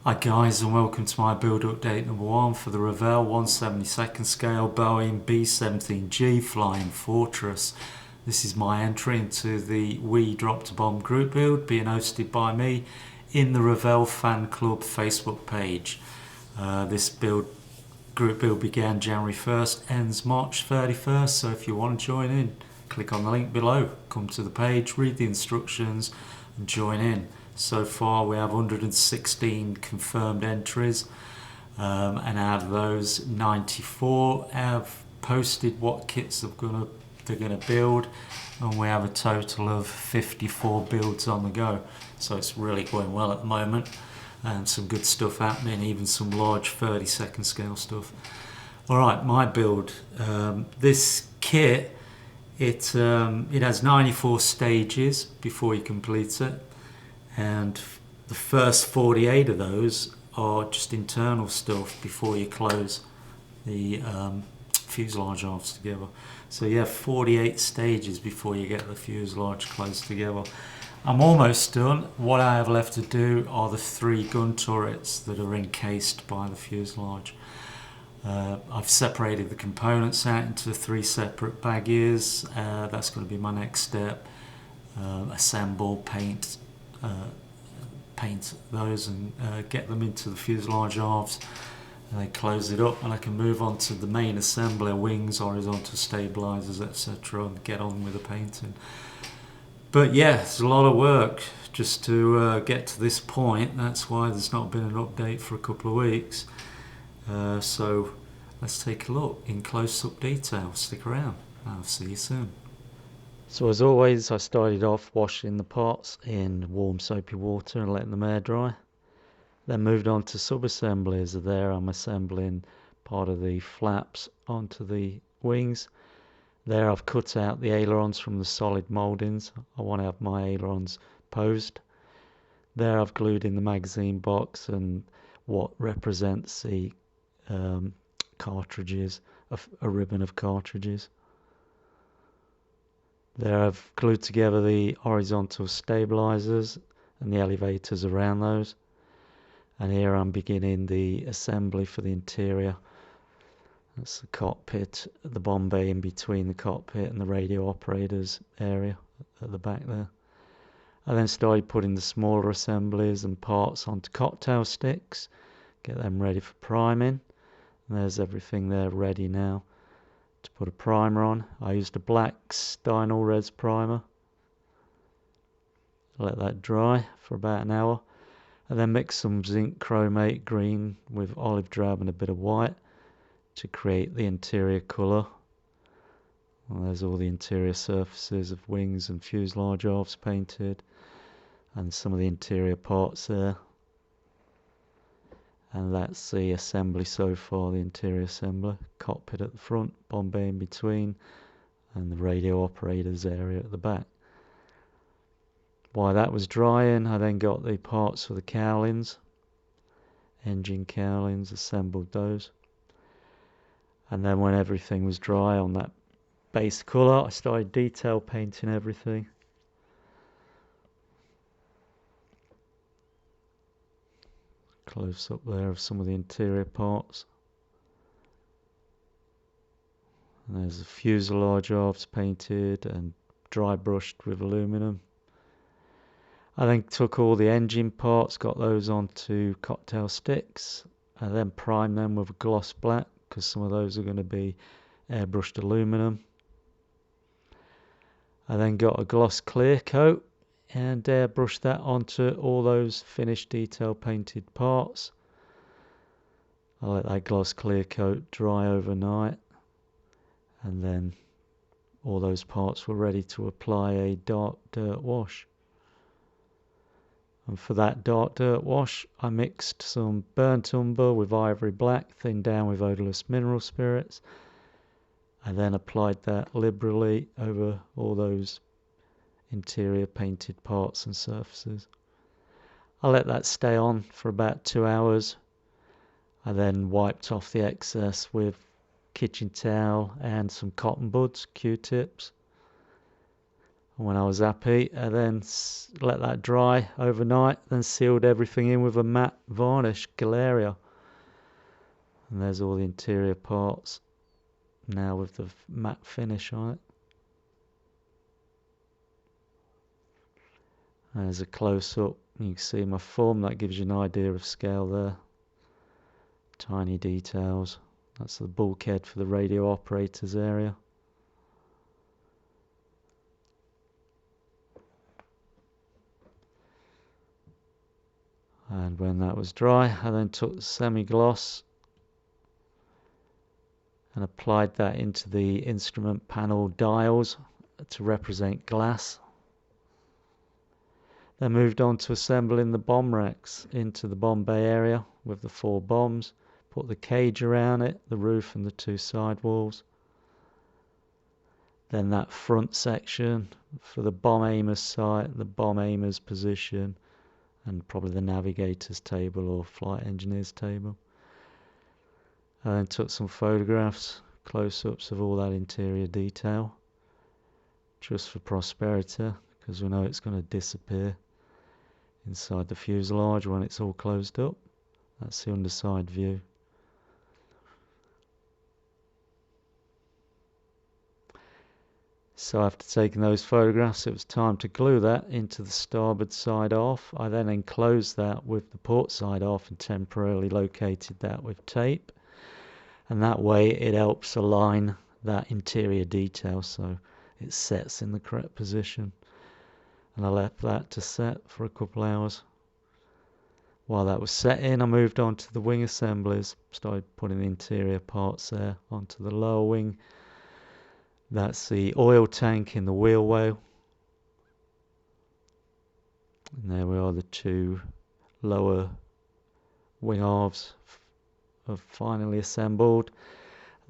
Hi guys, and welcome to my build update number 1 for the Revell 1/72 scale Boeing B-17G Flying Fortress. This is my entry into the We Dropped a Bomb group build being hosted by me in the Revell Fan Club Facebook page. This group build began January 1st, ends March 31st, so if you want to join in, click on the link below, come to the page, read the instructions and join in. So far we have 116 confirmed entries, and out of those 94 have posted what kits they're going to build, and we have a total of 54 builds on the go. So it's really going well at the moment, and some good stuff happening, even some large 32nd scale stuff. Alright, my build. This kit, it has 94 stages before you complete it, and the first 48 of those are just internal stuff before you close the fuselage halves together. So you have 48 stages before you get the fuselage closed together. I'm almost done. What I have left to do are the 3 gun turrets that are encased by the fuselage. I've separated the components out into 3 separate bag ears. That's going to be my next step. Assemble, paint those and get them into the fuselage halves, and then close it up, and I can move on to the main assembly, wings, horizontal stabilizers, etc., and get on with the painting. But yeah, it's a lot of work just to get to this point. That's why there's not been an update for a couple of weeks. So let's take a look in close-up detail. Stick around. I'll see you soon. So as always, I started off washing the parts in warm soapy water and letting them air dry. Then moved on to sub-assemblies. There I'm assembling part of the flaps onto the wings. There I've cut out the ailerons from the solid mouldings. I want to have my ailerons posed. There I've glued in the magazine box and what represents the cartridges, a ribbon of cartridges. There I've glued together the horizontal stabilizers and the elevators around those. And here I'm beginning the assembly for the interior. That's the cockpit, the bomb bay in between the cockpit and the radio operators area at the back there. I then started putting the smaller assemblies and parts onto cocktail sticks, get them ready for priming. And there's everything there ready now to put a primer on. I used a black Stynol Res primer. Let that dry for about an hour, and then mix some zinc chromate green with olive drab and a bit of white to create the interior colour. Well, there's all the interior surfaces of wings and fuselage halves painted, and some of the interior parts there. And that's the assembly so far, the interior assembly. Cockpit at the front, bomb bay in between, and the radio operators area at the back. While that was drying, I then got the parts for the cowlings, engine cowlings, assembled those. And then when everything was dry on that base colour, I started detail painting everything. Close up there of some of the interior parts. And there's the fuselage halves painted and dry brushed with aluminum. I then took all the engine parts, got those onto cocktail sticks, and then primed them with a gloss black, because some of those are going to be airbrushed aluminum. I then got a gloss clear coat and airbrushed that onto all those finished detail painted parts. I let that gloss clear coat dry overnight, and then all those parts were ready to apply a dark dirt wash. And for that dark dirt wash, I mixed some burnt umber with ivory black, thinned down with odorless mineral spirits. I then applied that liberally over all those interior painted parts and surfaces. I let that stay on for about 2 hours. I then wiped off the excess with kitchen towel and some cotton buds, Q-tips. when I was happy, and then let that dry overnight, then sealed everything in with a matte varnish, Galeria. And there's all the interior parts now with the matte finish on it. There's a close-up, you can see my thumb, that gives you an idea of scale there. Tiny details. That's the bulkhead for the radio operators area. And when that was dry, I then took the semi-gloss and applied that into the instrument panel dials to represent glass. Then moved on to assembling the bomb racks into the bomb bay area with the 4 bombs. Put the cage around it, the roof and the 2 side walls. Then that front section for the bomb aimer's site, the bomb aimer's position, and probably the navigator's table or flight engineer's table. I then took some photographs, close-ups of all that interior detail, just for prosperity, because we know it's going to disappear inside the fuselage when it's all closed up. That's the underside view. So after taking those photographs, it was time to glue that into the starboard side off. I then enclosed that with the port side off and temporarily located that with tape. And that way it helps align that interior detail so it sets in the correct position. And I left that to set for a couple hours. While that was setting, I moved on to the wing assemblies. Started putting the interior parts there onto the lower wing. That's the oil tank in the wheel well. And there we are, the 2 lower wing halves are finally assembled.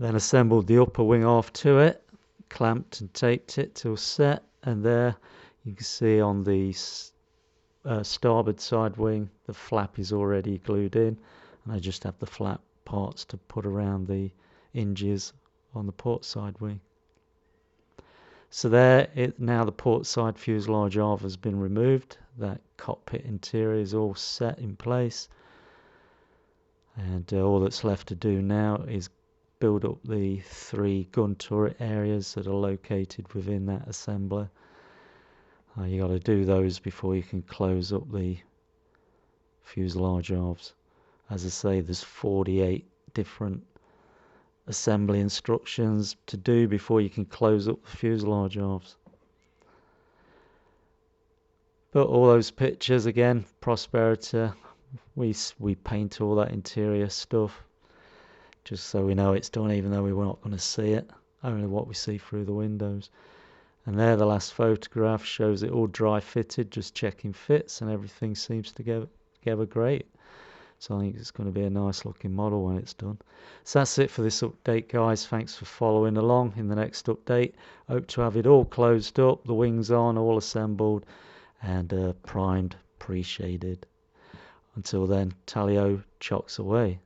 Then assembled the upper wing half to it, clamped and taped it till set, and there you can see on the starboard side wing the flap is already glued in, and I just have the flap parts to put around the hinges on the port side wing. So there, now the port side fuselage half has been removed. That cockpit interior is all set in place, and all that's left to do now is build up the 3 gun turret areas that are located within that assembly. You got to do those before you can close up the fuselage halves. As I say, there's 48 different assembly instructions to do before you can close up the fuselage halves. But all those pictures, again, prosperity, we paint all that interior stuff just so we know it's done, even though we're not going to see it, only what we see through the windows. And there, the last photograph shows it all dry fitted, just checking fits, and everything seems to get together great. So I think it's going to be a nice looking model when it's done. So that's it for this update, guys. Thanks for following along. In the next update, hope to have it all closed up, the wings on, all assembled, and primed, pre-shaded. Until then, Talio chocks away.